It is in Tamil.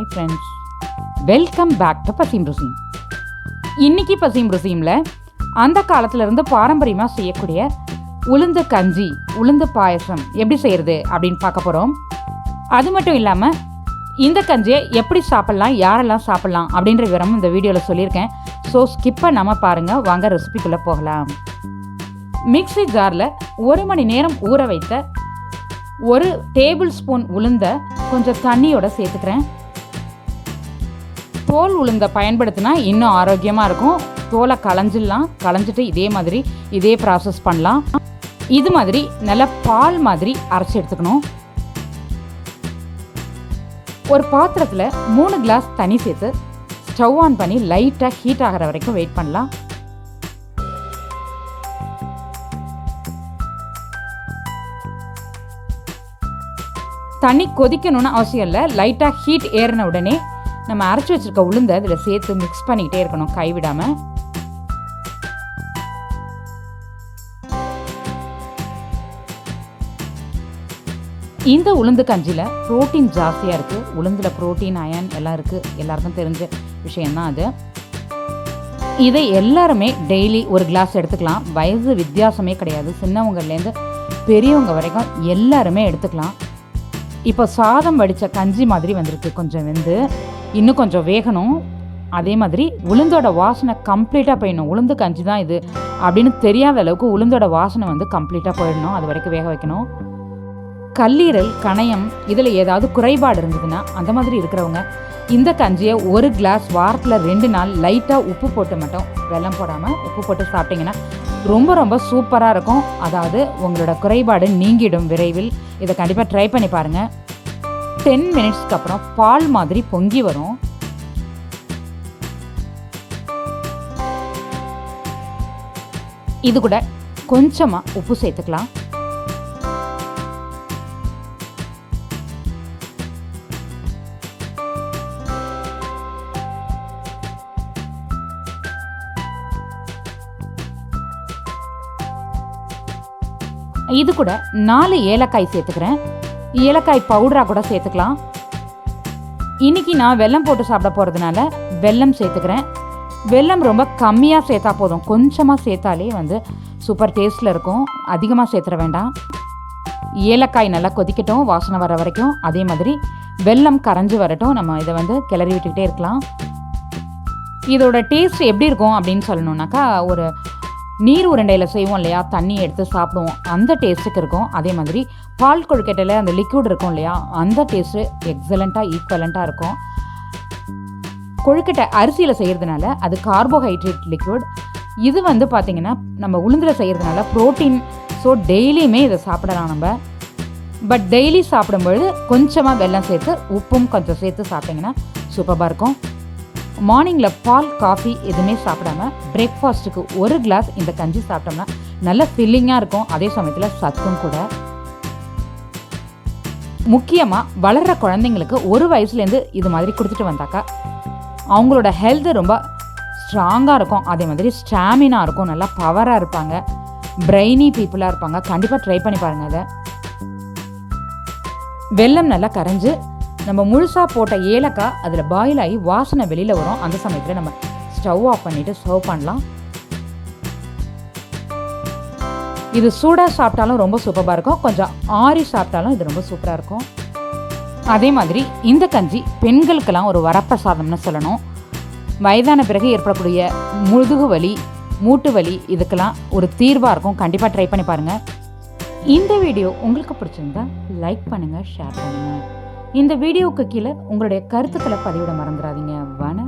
Hi friends, welcome back to பசீம் ருசீம். இன்னைக்கு பசீம் ருசீமில் அந்த காலத்திலேருந்து பாரம்பரியமாக செய்யக்கூடிய உளுந்து கஞ்சி, உளுந்து பாயசம் எப்படி செய்கிறது அப்படின்னு பார்க்க போகிறோம். அது மட்டும் இல்லாமல் இந்த கஞ்சியை எப்படி சாப்பிட்லாம், யாரெல்லாம் சாப்பிட்லாம் அப்படின்ற விவரம் இந்த வீடியோவில் சொல்லியிருக்கேன். ஸோ ஸ்கிப் பண்ணாமல் பாருங்கள். வாங்க ரெசிபிக்குள்ளே போகலாம். மிக்ஸி ஜாரில் 1 மணி நேரம் ஊற வைத்த 1 டேபிள் ஸ்பூன் உளுந்தை கொஞ்சம் தண்ணியோட சேர்த்துக்கிறேன். தோல் உளுந்தை பயன்படுத்தினா இன்னும் ஆரோக்கியமாக இருக்கும். தோலை களைஞ்சிட்டு இதே ப்ராசஸ் பண்ணலாம். இது மாதிரி நல்லா பால் மாதிரி அரைச்சி எடுத்துக்கணும். ஒரு பாத்திரத்தில் 3 கிளாஸ் தண்ணி சேர்த்து ஸ்டவ் ஆன் பண்ணி லைட்டாக ஹீட் ஆகிற வரைக்கும் வெயிட் பண்ணலாம். தண்ணி கொதிக்கணும்னு அவசியம் இல்லை. லைட்டாக ஹீட் ஏறின உடனே நம்ம அரைச்சி வச்சிருக்க உளுந்தை இதில் சேர்த்து மிக்ஸ் பண்ணிக்கிட்டே இருக்கணும் கைவிடாமல். இந்த உளுந்து கஞ்சியில் ப்ரோட்டீன் ஜாஸ்தியாக இருக்குது. உளுந்தில் ப்ரோட்டீன், அயன் எல்லாம் இருக்குது. எல்லாருக்கும் தெரிஞ்ச விஷயந்தான் அது. இதை எல்லாருமே டெய்லி 1 கிளாஸ் எடுத்துக்கலாம். வயசு வித்தியாசமே கிடையாது. சின்னவங்கலேருந்து பெரியவங்க வரைக்கும் எல்லாருமே எடுத்துக்கலாம். இப்போ சாதம் வடித்த கஞ்சி மாதிரி வந்திருக்கு. கொஞ்சம் வெந்து இன்னும் கொஞ்சம் வேகணும். அதே மாதிரி உளுந்தோட வாசனை கம்ப்ளீட்டாக போயிடணும். உளுந்து கஞ்சி தான் இது அப்படின்னு தெரியாத அளவுக்கு உளுந்தோட வாசனை கம்ப்ளீட்டாக போயிடணும். அது வரைக்கும் வேக வைக்கணும். கல்லீரல், கணையம் இதில் ஏதாவது குறைபாடு இருந்ததுன்னா அந்த மாதிரி இருக்கிறவங்க இந்த கஞ்சியை 1 கிளாஸ் வாரத்தில் 2 நாள் லைட்டாக உப்பு போட்டு மட்டும், வெல்லம் போடாமல் உப்பு போட்டு சாப்பிட்டிங்கன்னா ரொம்ப ரொம்ப சூப்பராக இருக்கும். அதாவது உங்களோட குறைபாடு நீங்கிடும் விரைவில். இதை கண்டிப்பாக ட்ரை பண்ணி பாருங்கள். 10 மினிட்ஸ்க்கு அப்புறம் பால் மாதிரி பொங்கி வரும். இது கூட கொஞ்சமாக உப்பு சேர்த்துக்கலாம். இது கூட 4 ஏலக்காய் சேர்த்துக்கிறேன். ஏலக்காய் பவுடராக கூட சேர்த்துக்கலாம். இன்னைக்கு நான் வெல்லம் போட்டு சாப்பிட போகிறதுனால வெல்லம் சேர்த்துக்கிறேன். வெல்லம் ரொம்ப கம்மியாக சேர்த்தா போதும். கொஞ்சமாக சேர்த்தாலே சூப்பர் டேஸ்ட்டில் இருக்கும். அதிகமாக சேர்த்துற வேண்டாம். ஏலக்காய் நல்லா கொதிக்கட்டும், வாசனை வர வரைக்கும். அதே மாதிரி வெல்லம் கரைஞ்சி வரட்டும். நம்ம இதை கிளறி விட்டுக்கிட்டே இருக்கலாம். இதோட டேஸ்ட் எப்படி இருக்கும் அப்படின்னு சொல்லணுன்னாக்கா, ஒரு நீர் உருண்டையில் செய்வோம் இல்லையா, தண்ணி எடுத்து சாப்பிடுவோம், அந்த டேஸ்ட்டுக்கு இருக்கும். அதே மாதிரி பால் கொழுக்கட்டையில் அந்த லிக்விட் இருக்கும் இல்லையா, அந்த டேஸ்ட்டு எக்ஸலண்ட்டாக ஈக்குவலண்ட்டாக இருக்கும். கொழுக்கட்டை அரிசியில் செய்கிறதுனால அது கார்போஹைட்ரேட் லிக்விட். இது பார்த்திங்கன்னா நம்ம உளுந்தில் செய்கிறதுனால ப்ரோட்டீன். ஸோ டெய்லியுமே இதை சாப்பிடலாம் நம்ம. பட் டெய்லி சாப்பிடும்பொழுது கொஞ்சமாக வெல்லம் சேர்த்து உப்பும் கொஞ்சம் சேர்த்து சாப்பிட்டிங்கன்னா சூப்பராக இருக்கும். மார்னிங்கில் பால், காஃபி எதுவுமே சாப்பிடாம பிரேக்ஃபாஸ்ட்டுக்கு 1 கிளாஸ் இந்த கஞ்சி சாப்பிட்டோம்னா நல்ல ஃபில்லிங்காக இருக்கும். அதே சமயத்தில் சத்தும் கூட. முக்கியமாக வளர்கிற குழந்தைங்களுக்கு 1 வயசுலேருந்து இது மாதிரி கொடுத்துட்டு வந்தாக்கா அவங்களோட ஹெல்த்து ரொம்ப ஸ்ட்ராங்காக இருக்கும். அதே மாதிரி ஸ்டாமினா இருக்கும். நல்லா பவராக இருப்பாங்க. பிரெய்னி பீப்புளாக இருப்பாங்க. கண்டிப்பாக ட்ரை பண்ணி பாருங்கள். அதை வெல்லம் நல்லா கரைஞ்சி நம்ம முழுசாக போட்ட ஏலக்காய் அதில் பாயில் ஆகி வாசனை வெளியில் வரும். அந்த சமயத்தில் நம்ம ஸ்டவ் ஆஃப் பண்ணிவிட்டு சர்வ் பண்ணலாம். இது சூடாக சாப்பிட்டாலும் ரொம்ப சூப்பராக இருக்கும். கொஞ்சம் ஆறி சாப்பிட்டாலும் இது ரொம்ப சூப்பராக இருக்கும். அதே மாதிரி இந்த கஞ்சி பெண்களுக்கெல்லாம் ஒரு வரப்பிரசாதம்னு சொல்லணும். வயதான பிறகு ஏற்படக்கூடிய முதுகு வலி, மூட்டு வலி இதுக்கெல்லாம் ஒரு தீர்வாக இருக்கும். கண்டிப்பாக ட்ரை பண்ணி பாருங்கள். இந்த வீடியோ உங்களுக்கு பிடிச்சிருந்தா லைக் பண்ணுங்கள், ஷேர் பண்ணுங்கள். இந்த வீடியோவுக்கு கீழே உங்களுடைய கருத்துக்களை பதிவிட மறந்துடாதீங்க. வணக்கம்.